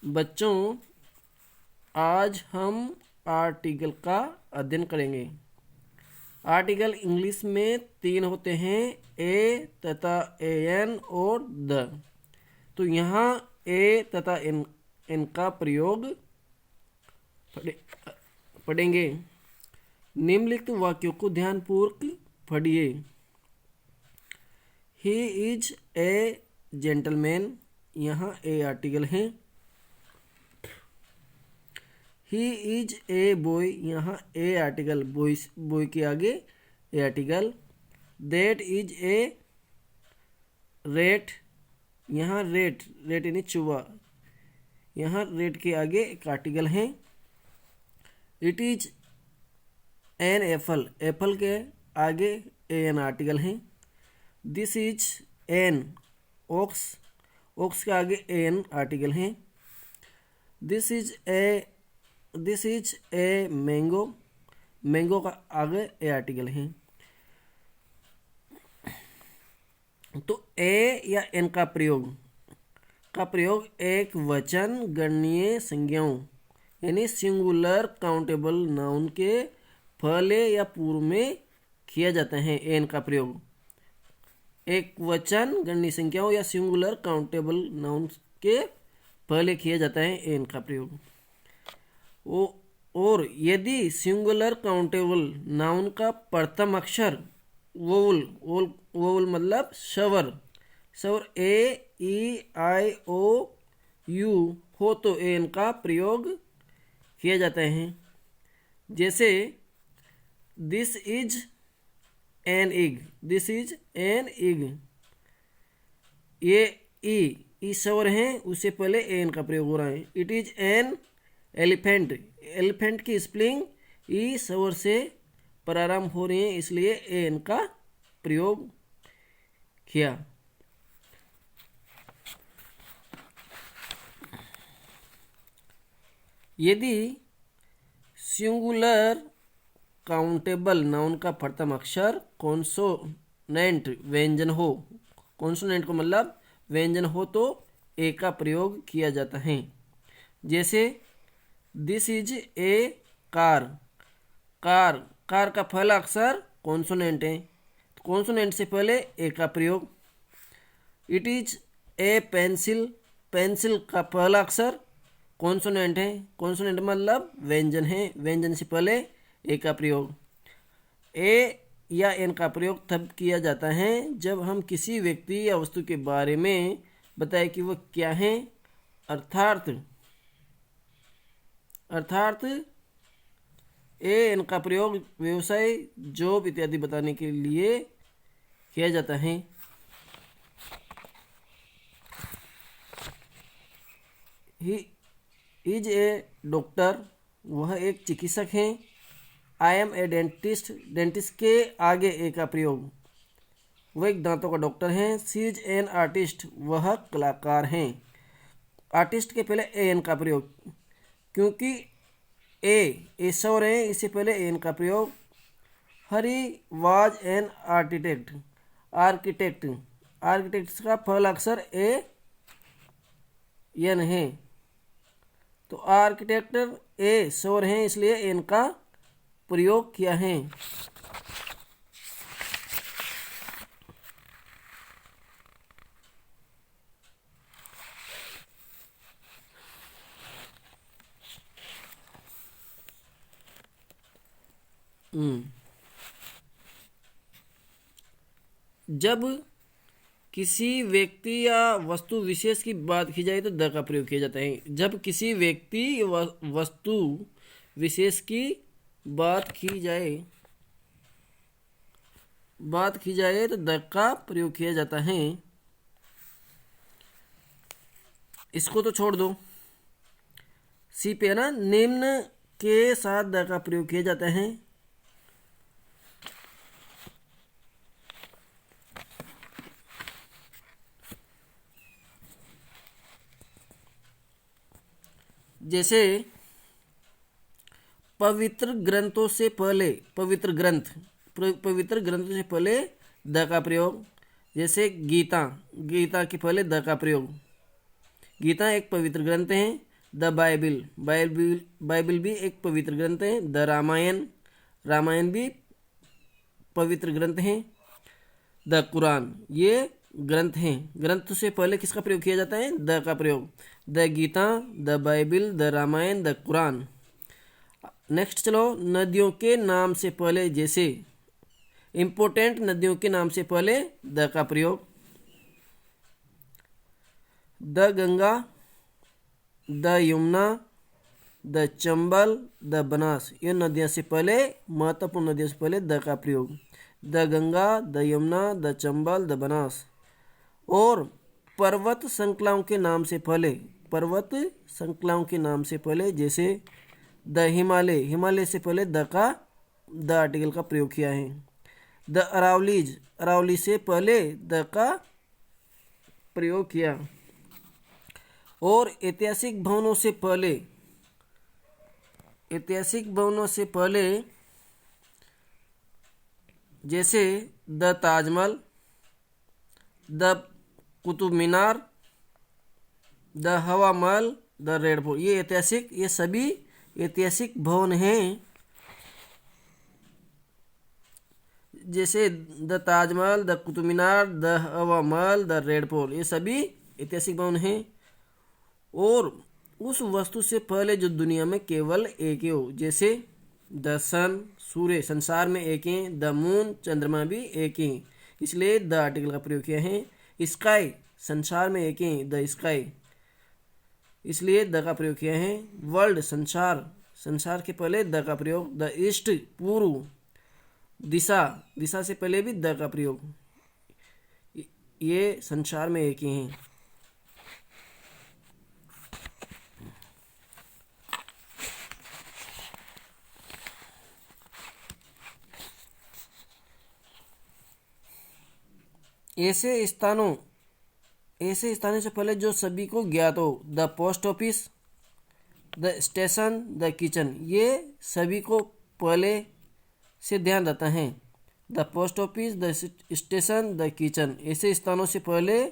बच्चों, आज हम आर्टिकल का अध्ययन करेंगे। आर्टिकल इंग्लिश में 3 होते हैं, ए तथा एन और द। तो यहाँ ए तथा एन का प्रयोग पढ़ेंगे। निम्नलिखित वाक्यों को ध्यानपूर्वक पढ़िए। ही इज ए जेंटलमैन, यहाँ ए आर्टिकल है। ही इज ए बॉय, यहाँ ए आर्टिकल, बॉय के आगे a article. That is a rat, यहाँ रेट यानी चूहा, यहाँ रेट के आगे एक आर्टिकल है। It is an apple, apple के आगे एन आर्टिकल है। This is an ox, ox के आगे एन आर्टिकल है। This is a mango, mango का आगे ए आर्टिकल है। तो ए या एन का प्रयोग एक वचन गणनीय संज्ञाओं यानी सिंगुलर काउंटेबल नाउन के पहले या पूर्व में किया जाता है। एन का प्रयोग एक वचन गणनीय संख्याओं या सिंगुलर काउंटेबल नाउन के पहले किया जाता है एन का प्रयोग। और यदि सिंगुलर काउंटेबल नाउन का प्रथम अक्षर वोवल मतलब स्वर ए ई आई ओ यू हो तो एन का प्रयोग किया जाता है। जैसे this is an egg, this is an egg, ये ई स्वर है, उससे पहले एन का प्रयोग हो रहा है। It is an elephant, elephant की स्पेलिंग ई स्वर से प्रारंभ हो रही है, इसलिए एन का प्रयोग किया। यदि सिंगुलर काउंटेबल नाउन का प्रथम अक्षर कॉन्सोनेंट व्यंजन हो, कॉन्सोनेंट को मतलब व्यंजन हो, तो ए का प्रयोग किया जाता है। जैसे this is A car, car का पहला अक्षर कॉन्सोनेंट है, तो कॉन्सोनेंट से पहले ए का प्रयोग। It is a pencil, pencil का पहला अक्षर कॉन्सोनेंट है, कॉन्सोनेंट मतलब व्यंजन है, व्यंजन से पहले ए का प्रयोग। ए या एन का प्रयोग तब किया जाता है जब हम किसी व्यक्ति या वस्तु के बारे में बताएं कि वह क्या है, अर्थात ए एन का प्रयोग व्यवसाय, जॉब इत्यादि बताने के लिए किया जाता है। ही इज ए डॉक्टर, वह एक चिकित्सक है। I am a dentist, dentist के आगे ए का प्रयोग, वह एक दांतों का डॉक्टर है। सी इज एन आर्टिस्ट, वह कलाकार हैं। आर्टिस्ट के पहले ए एन का प्रयोग, क्योंकि ए स्वर है, इससे पहले एन का प्रयोग। हरी वाज एन आर्किटेक्ट, आर्किटेक्ट का पहला अक्षर ए एन है, तो आर्किटेक्टर ए स्वर है, इसलिए एन का प्रयोग किया है। जब किसी व्यक्ति या वस्तु विशेष की बात की जाए तो द का प्रयोग किया जाता है। जब किसी व्यक्ति वस्तु विशेष की बात की जाए तो द का प्रयोग किया जाता है। इसको तो छोड़ दो, सी पे है ना, निम्न के साथ द का प्रयोग किया जाता है। जैसे पवित्र ग्रंथों से पहले, पवित्र ग्रंथों से पहले द का प्रयोग। जैसे गीता के पहले द का प्रयोग। गीता एक पवित्र ग्रंथ है, द बाइबिल, बाइबिल बाइबिल भी एक पवित्र ग्रंथ है। द रामायण, रामायण भी पवित्र ग्रंथ है। द कुरान, ये ग्रंथ हैं। ग्रंथ से पहले किसका प्रयोग किया जाता है? द का प्रयोग। The Gita, the Bible, the Ramayan, the Quran. Next चलो, नदियों के नाम से पहले, जैसे इंपोर्टेंट नदियों के नाम से पहले द का प्रयोग। The Ganga, the Yamuna, the Chambal, the Banas. ये नदियों से पहले, महत्वपूर्ण नदियों से पहले द का प्रयोग। The Ganga, the Yamuna, the Chambal, the Banas. और पर्वत श्रृंखलाओं के नाम से पहले, पर्वत श्रृंखलाओं के नाम से पहले, जैसे द हिमालय, हिमालय से पहले द आर्टिकल का प्रयोग किया है। द अरावलीज, अरावली से पहले द का प्रयोग किया। और ऐतिहासिक भवनों से पहले, ऐतिहासिक भवनों से पहले जैसे the Taj Mahal, the Qutub Minar, the हवा महल, द रेड फोर्ट। ये ऐतिहासिक, ये सभी ऐतिहासिक भवन हैं। जैसे the Taj Mahal, the Qutub Minar, the हवा महल, द रेड फोर्ट, ये सभी ऐतिहासिक भवन हैं। और उस वस्तु से पहले जो दुनिया में केवल एक ही हो, जैसे द सन, सूर्य संसार में एक ही, द मून, चंद्रमा भी एक ही, इसलिए द आर्टिकल का प्रयोग किया है। स्काई, संसार में एक ही, द स्काई, इसलिए द का प्रयोग किया है। वर्ल्ड, संसार, संसार के पहले द का प्रयोग। द ईस्ट, पूर्व, दिशा, दिशा से पहले भी द का प्रयोग। ये संसार में एक ही हैं। ऐसे स्थानों से पहले जो सभी को ज्ञात हो, the post office, the station, the kitchen, ये सभी को पहले से ध्यान रहता है। The post office, the station, the kitchen, ऐसे स्थानों से पहले